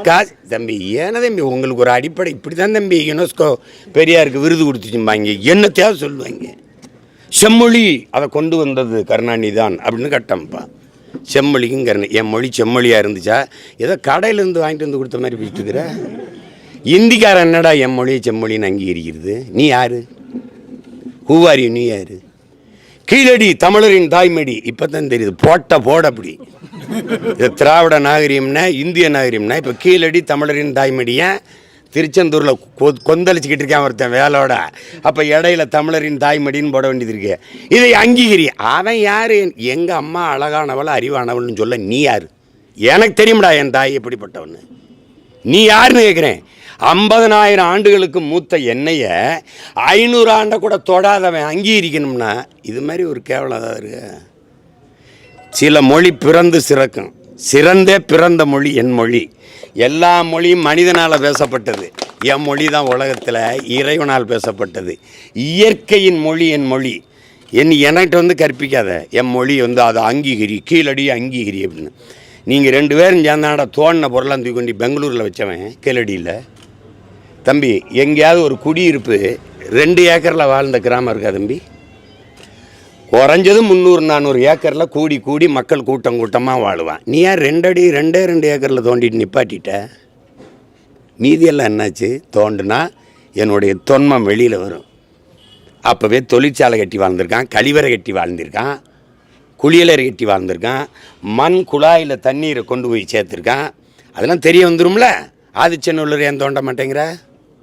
காசு தம்பி ஏன்னா தம்பி உங்களுக்கு ஒரு அடிப்படை இப்படி தான் தம்பி யுனெஸ்கோ பெரியாருக்கு விருது கொடுத்துச்சும்பாங்க என்னத்தையாவது சொல்லுவாங்க. செம்மொழி அதை கொண்டு வந்தது கருணாநிதி தான் அப்படின்னு கட்டம்ப்பா. செம்மொழிக்கும் என் மொழி செம்மொழியாக இருந்துச்சா ஏதோ கடையிலேருந்து வாங்கிட்டு வந்து கொடுத்த மாதிரி பிடிச்சிட்டு இருக்கிற. இந்திக்காரன் என்னடா என் மொழியை செம்மொழின்னு அங்கீகரிக்கிறது? நீ யாரு? ஹூவாரி நீ யாரு? கீழடி தமிழரின் தாய்மடி இப்போ தான் தெரியுது. போட அப்படி இது திராவிட நாகரிகம்னா இந்திய நாகரிகம்னா இப்போ கீழடி தமிழரின் தாய்மடியை திருச்செந்தூரில் கொந்தளிச்சுக்கிட்டு இருக்கேன் ஒருத்தன் வேலோட. அப்போ இடையில தமிழரின் தாய்மடின்னு போட வேண்டியது இருக்கு. இதை அங்கீகரி. அவன் யார்? எங்கள் அம்மா அழகானவள் அறிவானவள்னு சொல்ல நீ யார்? எனக்கு தெரியும்டா என் தாய் எப்படிப்பட்டவன்னு. நீ யாருன்னு கேட்குறேன். 50,000 ஆண்டுகளுக்கு மூத்த எண்ணெயை 500 ஆண்டை கூட தொடாதவன் அங்கீகரிக்கணும்னா இது மாதிரி ஒரு கேவலம் தான் இருக்கு. சில மொழி பிறந்து சிறக்கும். சிறந்தே பிறந்த மொழி என் மொழி. எல்லா மொழியும் மனிதனால் பேசப்பட்டது. என் மொழி தான் உலகத்தில் இறைவனால் பேசப்பட்டது. இயற்கையின் மொழி என் மொழி. என்கிட்ட வந்து கற்பிக்காத. என் மொழி வந்து அதை அங்கீகரி, கீழடி அங்கீகரி அப்படின்னு. நீங்கள் 2 பேரும் சேர்ந்தாடா தோணின பொருளாக தூக்கி கொண்டு பெங்களூரில் வச்சவன் கீழடியில். தம்பி எங்கேயாவது ஒரு குடியிருப்பு 2 ஏக்கரில் வாழ்ந்த கிராமம் இருக்கா தம்பி? குறைஞ்சது 300-400 ஏக்கரில் கூடி மக்கள் கூட்டமாக வாழுவான். நீ யார் 2 ஏக்கரில் தோண்டிட்டு நிப்பாட்டிட்ட? மீதியெல்லாம் என்னாச்சு? தோண்டுனா என்னுடைய தொன்மம் வெளியில் வரும். அப்போவே தொழிற்சாலை கட்டி வாழ்ந்திருக்கான், கழிவறை கட்டி வாழ்ந்திருக்கான், குளியலறை கட்டி வாழ்ந்திருக்கான், மண் குழாயில் தண்ணீரை கொண்டு போய் சேர்த்துருக்கான். அதெல்லாம் தெரிய வந்துடும்ல. ஆதிச்சநல்லூர் ஏன் தோண்ட மாட்டேங்கிற?